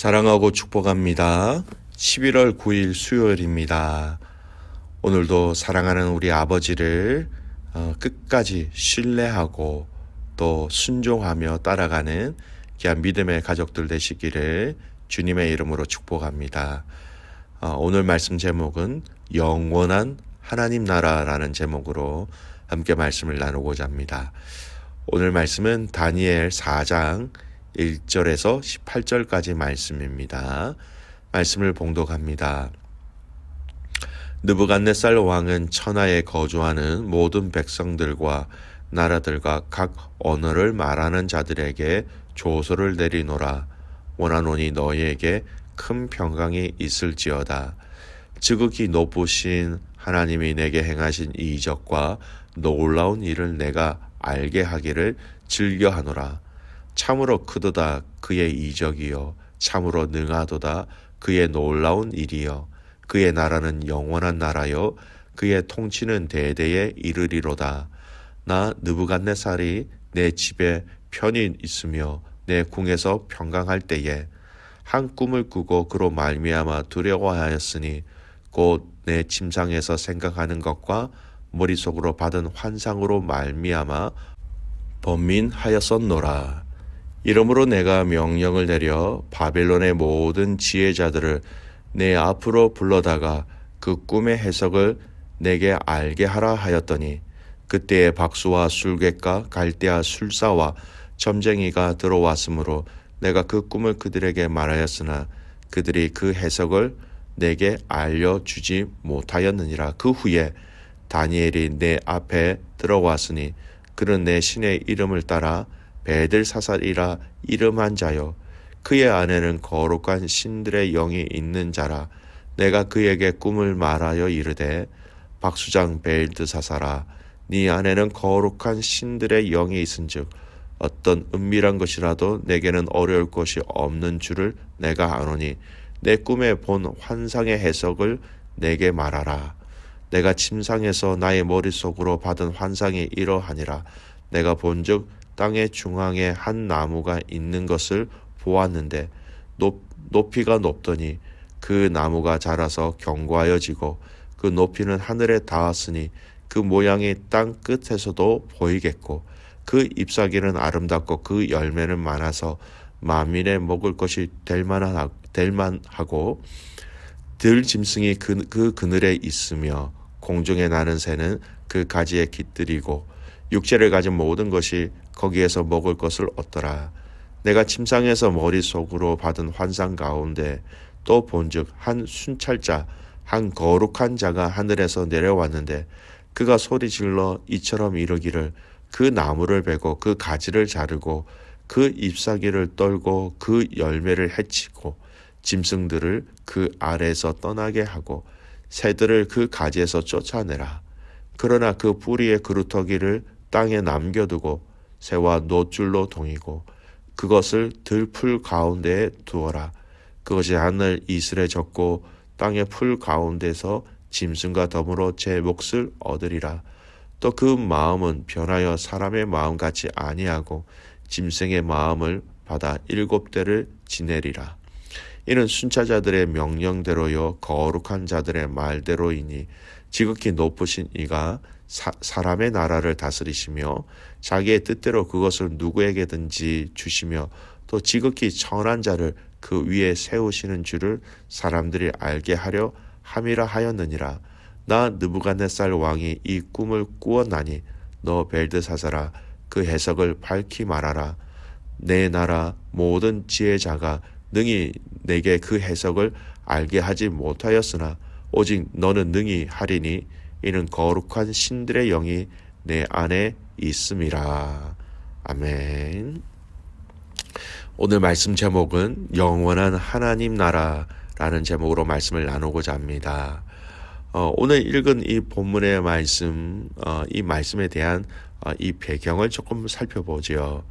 사랑하고 축복합니다. 11월 9일 수요일입니다. 오늘도 사랑하는 우리 아버지를 끝까지 신뢰하고 또 순종하며 따라가는 귀한 믿음의 가족들 되시기를 주님의 이름으로 축복합니다. 오늘 말씀 제목은 영원한 하나님 나라라는 제목으로 함께 말씀을 나누고자 합니다. 오늘 말씀은 다니엘 4장 1절에서 18절까지 말씀입니다. 말씀을 봉독합니다. 느부갓네살 왕은 천하에 거주하는 모든 백성들과 나라들과 각 언어를 말하는 자들에게 조서를 내리노라. 원하노니 너희에게 큰 평강이 있을지어다. 지극히 높으신 하나님이 내게 행하신 이 이적과 놀라운 일을 내가 알게 하기를 즐겨하노라. 참으로 크도다 그의 이적이요 참으로 능하도다 그의 놀라운 일이요 그의 나라는 영원한 나라요 그의 통치는 대대에 이르리로다. 나 느부갓네살이 내 집에 편히 있으며 내 궁에서 평강할 때에 한 꿈을 꾸고 그로 말미암아 두려워하였으니 곧 내 침상에서 생각하는 것과 머릿속으로 받은 환상으로 말미암아 번민하였었노라. 이러므로 내가 명령을 내려 바벨론의 모든 지혜자들을 내 앞으로 불러다가 그 꿈의 해석을 내게 알게 하라 하였더니 그때에 박수와 술객과 갈대아 술사와 점쟁이가 들어왔으므로 내가 그 꿈을 그들에게 말하였으나 그들이 그 해석을 내게 알려주지 못하였느니라. 그 후에 다니엘이 내 앞에 들어왔으니 그는 내 신의 이름을 따라 벨드사살이라 이름한 자요 그의 안에는 거룩한 신들의 영이 있는 자라. 내가 그에게 꿈을 말하여 이르되 박수장 벨드사살아 네 안에는 거룩한 신들의 영이 있은즉 어떤 은밀한 것이라도 내게는 어려울 것이 없는 줄을 내가 아노니 내 꿈에 본 환상의 해석을 내게 말하라. 내가 침상에서 나의 머릿속으로 받은 환상이 이러하니라. 내가 본즉 땅의 중앙에 한 나무가 있는 것을 보았는데 높이가 높더니 그 나무가 자라서 견고하여지고 그 높이는 하늘에 닿았으니 그 모양이 땅 끝에서도 보이겠고 그 잎사귀는 아름답고 그 열매는 많아서 만민의 먹을 것이 될 만하고 들짐승이 그 그늘에 있으며 공중에 나는 새는 그 가지에 깃들이고 육체를 가진 모든 것이 거기에서 먹을 것을 얻더라. 내가 침상에서 머릿속으로 받은 환상 가운데 또 본즉 한 순찰자 한 거룩한 자가 하늘에서 내려왔는데 그가 소리질러 이처럼 이르기를 그 나무를 베고 그 가지를 자르고 그 잎사귀를 떨고 그 열매를 해치고 짐승들을 그 아래에서 떠나게 하고 새들을 그 가지에서 쫓아내라. 그러나 그 뿌리의 그루터기를 땅에 남겨두고 새와 노줄로 동이고 그것을 들풀 가운데에 두어라. 그것이 하늘 이슬에 젖고 땅의 풀 가운데서 짐승과 더불어 제 몫을 얻으리라. 또 그 마음은 변하여 사람의 마음 같이 아니하고 짐승의 마음을 받아 7대를 지내리라. 이는 순찰자들의 명령대로요 거룩한 자들의 말대로이니 지극히 높으신 이가 사람의 나라를 다스리시며 자기의 뜻대로 그것을 누구에게든지 주시며 또 지극히 천한 자를 그 위에 세우시는 줄을 사람들이 알게 하려 함이라 하였느니라. 나 느부갓네살 왕이 이 꿈을 꾸었나니 너 벨드사살아 그 해석을 밝히 말하라. 내 나라 모든 지혜자가 능히 내게 그 해석을 알게 하지 못하였으나 오직 너는 능히 하리니 이는 거룩한 신들의 영이 내 안에 있음이라. 아멘. 오늘 말씀 제목은 영원한 하나님 나라라는 제목으로 말씀을 나누고자 합니다. 오늘 읽은 이 본문의 말씀, 이 말씀에 대한 이 배경을 조금 살펴보죠.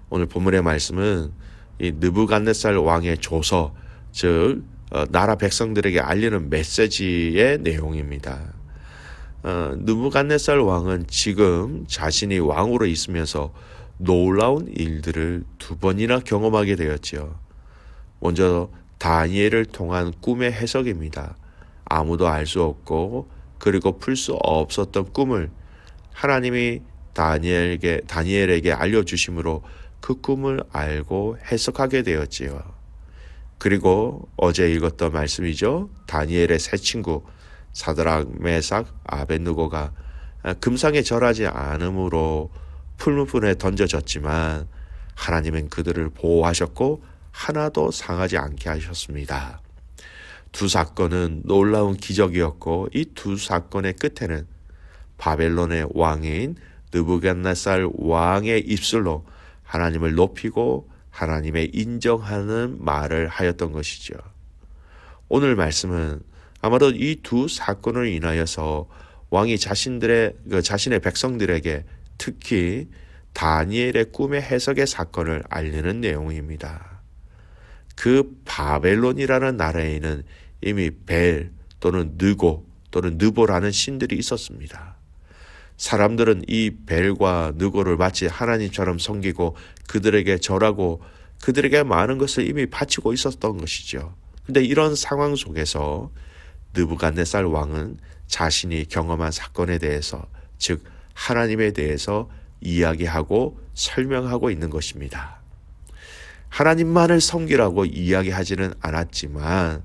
오늘 본문의 말씀은 이 느부갓네살 왕의 조서, 즉 나라 백성들에게 알리는 메시지의 내용입니다. 느부갓네살 왕은 지금 자신이 왕으로 있으면서 놀라운 일들을 2번이나 경험하게 되었지요. 먼저 다니엘을 통한 꿈의 해석입니다. 아무도 알 수 없고 그리고 풀 수 없었던 꿈을 하나님이 다니엘에게 알려주심으로 그 꿈을 알고 해석하게 되었지요. 그리고 어제 읽었던 말씀이죠. 다니엘의 세 친구 사드락, 메삭, 아벳느고가 금상에 절하지 않음으로 풀무불에 던져졌지만 하나님은 그들을 보호하셨고 하나도 상하지 않게 하셨습니다. 두 사건은 놀라운 기적이었고 이 두 사건의 끝에는 바벨론의 왕인 느부갓네살 왕의 입술로 하나님을 높이고 하나님의 인정하는 말을 하였던 것이죠. 오늘 말씀은 아마도 이 두 사건을 인하여서 왕이 자신의 백성들에게 특히 다니엘의 꿈의 해석의 사건을 알리는 내용입니다. 그 바벨론이라는 나라에는 이미 벨 또는 느고 또는 느보라는 신들이 있었습니다. 사람들은 이 벨과 느고를 마치 하나님처럼 섬기고 그들에게 절하고 그들에게 많은 것을 이미 바치고 있었던 것이죠. 그런데 이런 상황 속에서 느부갓네살 왕은 자신이 경험한 사건에 대해서, 즉 하나님에 대해서 이야기하고 설명하고 있는 것입니다. 하나님만을 섬기라고 이야기하지는 않았지만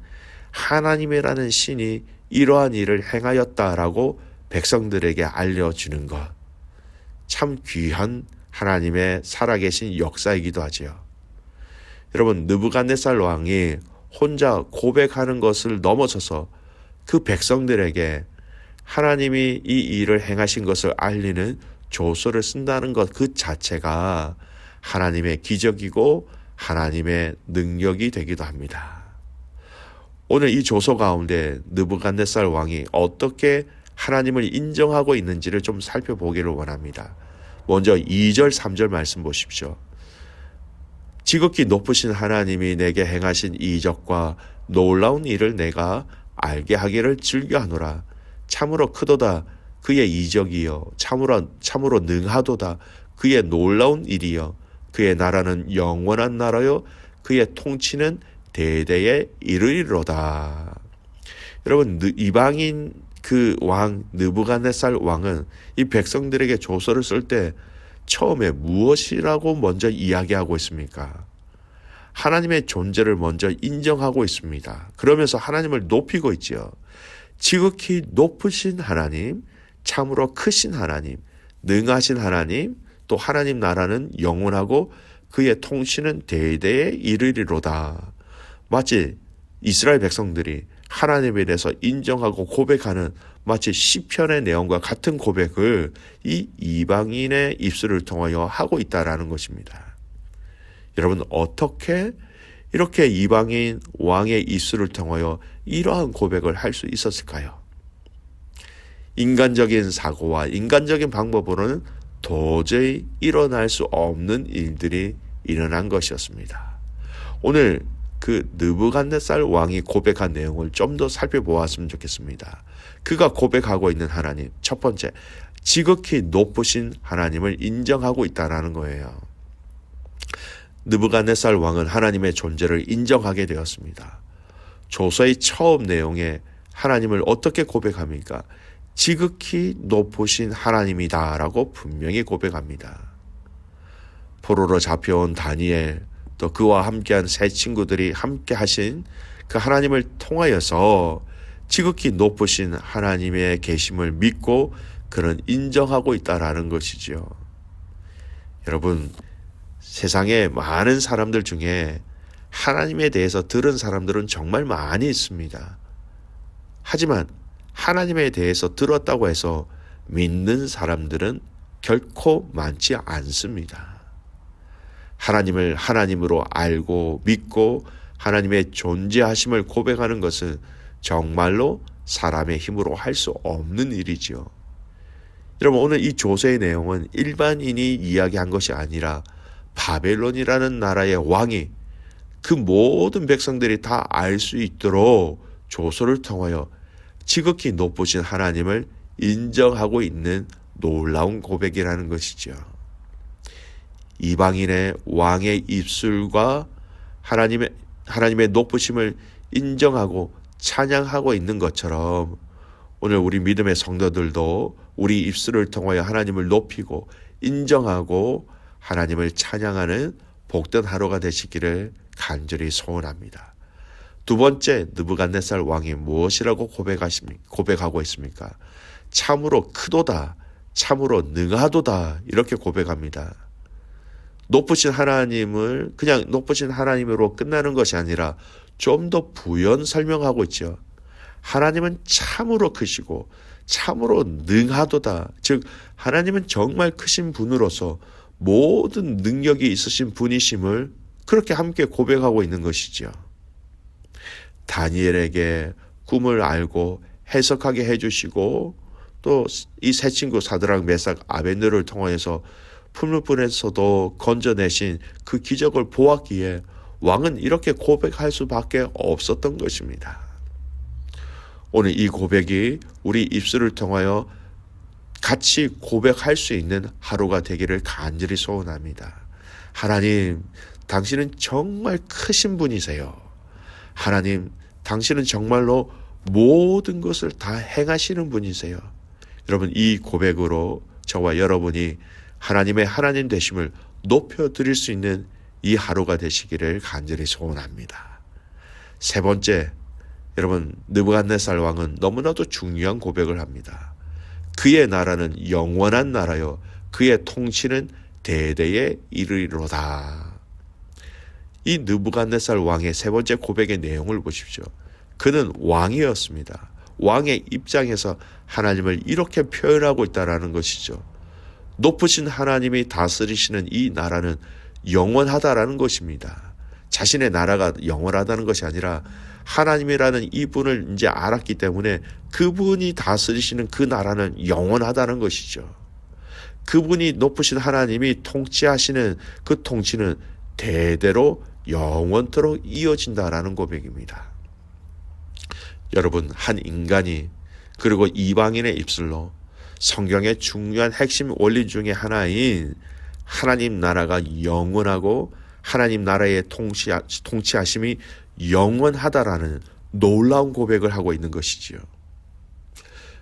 하나님이라는 신이 이러한 일을 행하였다라고 백성들에게 알려주는 것, 참 귀한 하나님의 살아계신 역사이기도 하지요. 여러분, 느부갓네살 왕이 혼자 고백하는 것을 넘어서서 그 백성들에게 하나님이 이 일을 행하신 것을 알리는 조서를 쓴다는 것 그 자체가 하나님의 기적이고 하나님의 능력이 되기도 합니다. 오늘 이 조서 가운데 느부갓네살 왕이 어떻게 하나님을 인정하고 있는지를 좀 살펴보기를 원합니다. 먼저 2절 3절 말씀 보십시오. 지극히 높으신 하나님이 내게 행하신 이적과 놀라운 일을 내가 알게 하기를 즐겨하노라. 참으로 크도다 그의 이적이여, 참으로 능하도다 그의 놀라운 일이여, 그의 나라는 영원한 나라요 그의 통치는 대대에 이르리로다. 여러분, 이방인 그 왕 느부갓네살 왕은 이 백성들에게 조서를 쓸 때 처음에 무엇이라고 먼저 이야기하고 있습니까? 하나님의 존재를 먼저 인정하고 있습니다. 그러면서 하나님을 높이고 있지요. 지극히 높으신 하나님, 참으로 크신 하나님, 능하신 하나님, 또 하나님 나라는 영원하고 그의 통치는 대대에 이르리로다. 마치 이스라엘 백성들이 하나님에 대해서 인정하고 고백하는 마치 시편의 내용과 같은 고백을 이 이방인의 입술을 통하여 하고 있다라는 것입니다. 여러분, 어떻게 이렇게 이방인 왕의 입술을 통하여 이러한 고백을 할 수 있었을까요? 인간적인 사고와 인간적인 방법으로는 도저히 일어날 수 없는 일들이 일어난 것이었습니다. 오늘 그 느부갓네살 왕이 고백한 내용을 좀 더 살펴보았으면 좋겠습니다. 그가 고백하고 있는 하나님, 첫 번째, 지극히 높으신 하나님을 인정하고 있다는 거예요. 느부갓네살 왕은 하나님의 존재를 인정하게 되었습니다. 조서의 처음 내용에 하나님을 어떻게 고백합니까? 지극히 높으신 하나님이다라고 분명히 고백합니다. 포로로 잡혀온 다니엘, 또 그와 함께한 세 친구들이 함께 하신 그 하나님을 통하여서 지극히 높으신 하나님의 계심을 믿고 그는 인정하고 있다라는 것이지요. 여러분, 세상에 많은 사람들 중에 하나님에 대해서 들은 사람들은 정말 많이 있습니다. 하지만 하나님에 대해서 들었다고 해서 믿는 사람들은 결코 많지 않습니다. 하나님을 하나님으로 알고 믿고 하나님의 존재하심을 고백하는 것은 정말로 사람의 힘으로 할 수 없는 일이지요. 여러분, 오늘 이 조서의 내용은 일반인이 이야기한 것이 아니라 바벨론이라는 나라의 왕이 그 모든 백성들이 다 알 수 있도록 조서를 통하여 지극히 높으신 하나님을 인정하고 있는 놀라운 고백이라는 것이죠. 이방인의 왕의 입술과 하나님의 높으심을 인정하고 찬양하고 있는 것처럼 오늘 우리 믿음의 성도들도 우리 입술을 통하여 하나님을 높이고 인정하고 하나님을 찬양하는 복된 하루가 되시기를 간절히 소원합니다. 두 번째, 느부갓네살 왕이 무엇이라고 고백하고 있습니까? 참으로 크도다, 참으로 능하도다, 이렇게 고백합니다. 높으신 하나님을 그냥 높으신 하나님으로 끝나는 것이 아니라 좀 더 부연 설명하고 있죠. 하나님은 참으로 크시고 참으로 능하도다. 즉 하나님은 정말 크신 분으로서 모든 능력이 있으신 분이심을 그렇게 함께 고백하고 있는 것이죠. 다니엘에게 꿈을 알고 해석하게 해주시고 또 이 세 친구 사드락 메삭 아벤느를 통하여서 풀무불에서도 건져내신 그 기적을 보았기에 왕은 이렇게 고백할 수밖에 없었던 것입니다. 오늘 이 고백이 우리 입술을 통하여 같이 고백할 수 있는 하루가 되기를 간절히 소원합니다. 하나님, 당신은 정말 크신 분이세요. 하나님, 당신은 정말로 모든 것을 다 행하시는 분이세요. 여러분, 이 고백으로 저와 여러분이 하나님의 하나님 되심을 높여드릴 수 있는 이 하루가 되시기를 간절히 소원합니다. 세 번째, 여러분, 느부갓네살 왕은 너무나도 중요한 고백을 합니다. 그의 나라는 영원한 나라요, 그의 통치는 대대에 이르리로다. 이 느부갓네살 왕의 세 번째 고백의 내용을 보십시오. 그는 왕이었습니다. 왕의 입장에서 하나님을 이렇게 표현하고 있다는 것이죠. 높으신 하나님이 다스리시는 이 나라는 영원하다라는 것입니다. 자신의 나라가 영원하다는 것이 아니라 하나님이라는 이분을 이제 알았기 때문에 그분이 다스리시는 그 나라는 영원하다는 것이죠. 그분이 높으신 하나님이 통치하시는 그 통치는 대대로 영원토록 이어진다라는 고백입니다. 여러분, 한 인간이 그리고 이방인의 입술로 성경의 중요한 핵심 원리 중에 하나인 하나님 나라가 영원하고 하나님 나라의 통치하심이 영원하다라는 놀라운 고백을 하고 있는 것이지요.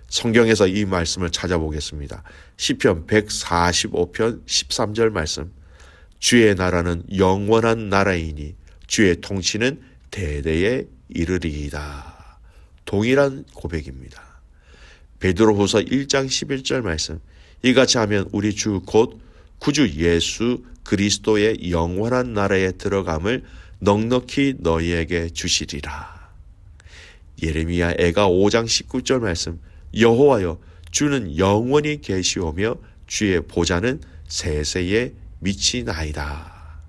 성경에서 이 말씀을 찾아보겠습니다. 시편 145편 13절 말씀. 주의 나라는 영원한 나라이니 주의 통치는 대대에 이르리이다. 동일한 고백입니다. 베드로후서 1장 11절 말씀. 이같이 하면 우리 주 곧 구주 예수 그리스도의 영원한 나라에 들어감을 넉넉히 너희에게 주시리라. 예레미야 애가 5장 19절 말씀. 여호와여, 주는 영원히 계시오며 주의 보좌는 세세에 미치나이다.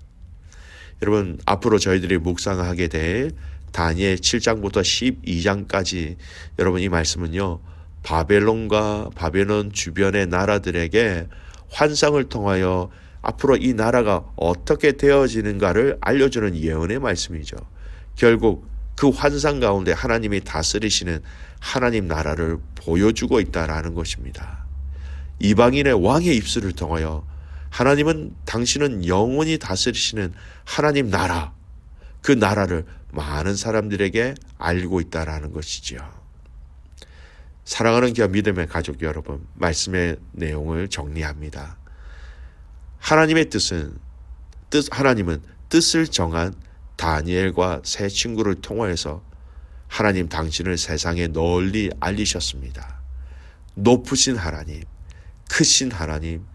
여러분, 앞으로 저희들이 묵상하게 될 다니엘 7장부터 12장까지 여러분, 이 말씀은요, 바벨론과 바벨론 주변의 나라들에게 환상을 통하여 앞으로 이 나라가 어떻게 되어지는가를 알려주는 예언의 말씀이죠. 결국 그 환상 가운데 하나님이 다스리시는 하나님 나라를 보여주고 있다라는 것입니다. 이방인의 왕의 입술을 통하여 하나님은 당신은 영원히 다스리시는 하나님 나라, 그 나라를 많은 사람들에게 알고 있다라는 것이지요. 사랑하는 믿음의 가족 여러분, 말씀의 내용을 정리합니다. 하나님은 뜻을 정한 다니엘과 세 친구를 통하여서 하나님 당신을 세상에 널리 알리셨습니다. 높으신 하나님, 크신 하나님,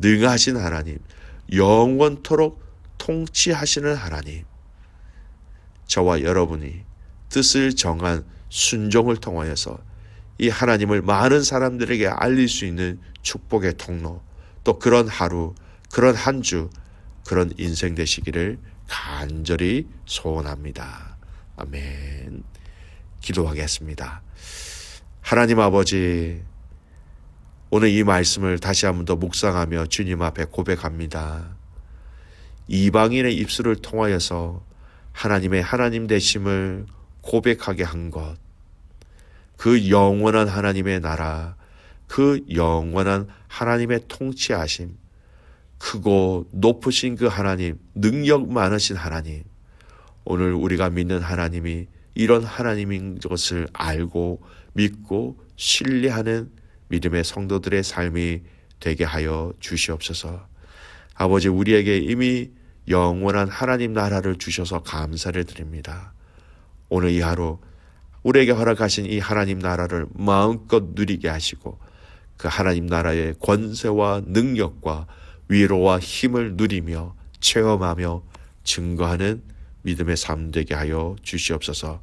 능하신 하나님, 영원토록 통치하시는 하나님, 저와 여러분이 뜻을 정한 순종을 통하여서 이 하나님을 많은 사람들에게 알릴 수 있는 축복의 통로, 또 그런 하루, 그런 한 주, 그런 인생 되시기를 간절히 소원합니다. 아멘. 기도하겠습니다. 하나님 아버지, 오늘 이 말씀을 다시 한 번 더 묵상하며 주님 앞에 고백합니다. 이방인의 입술을 통하여서 하나님의 하나님 되심을 고백하게 한 것, 그 영원한 하나님의 나라, 그 영원한 하나님의 통치하심, 크고 높으신 그 하나님, 능력 많으신 하나님, 오늘 우리가 믿는 하나님이 이런 하나님인 것을 알고 믿고 신뢰하는 믿음의 성도들의 삶이 되게 하여 주시옵소서. 아버지, 우리에게 이미 영원한 하나님 나라를 주셔서 감사를 드립니다. 오늘 이 하루 우리에게 허락하신 이 하나님 나라를 마음껏 누리게 하시고 그 하나님 나라의 권세와 능력과 위로와 힘을 누리며 체험하며 증거하는 믿음의 삶 되게 하여 주시옵소서.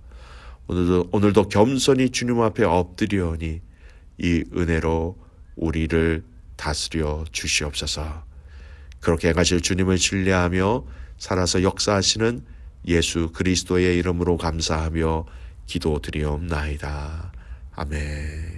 오늘도 겸손히 주님 앞에 엎드리오니 이 은혜로 우리를 다스려 주시옵소서. 그렇게 행하실 주님을 신뢰하며 살아서 역사하시는 예수 그리스도의 이름으로 감사하며 기도드리옵나이다. 아멘.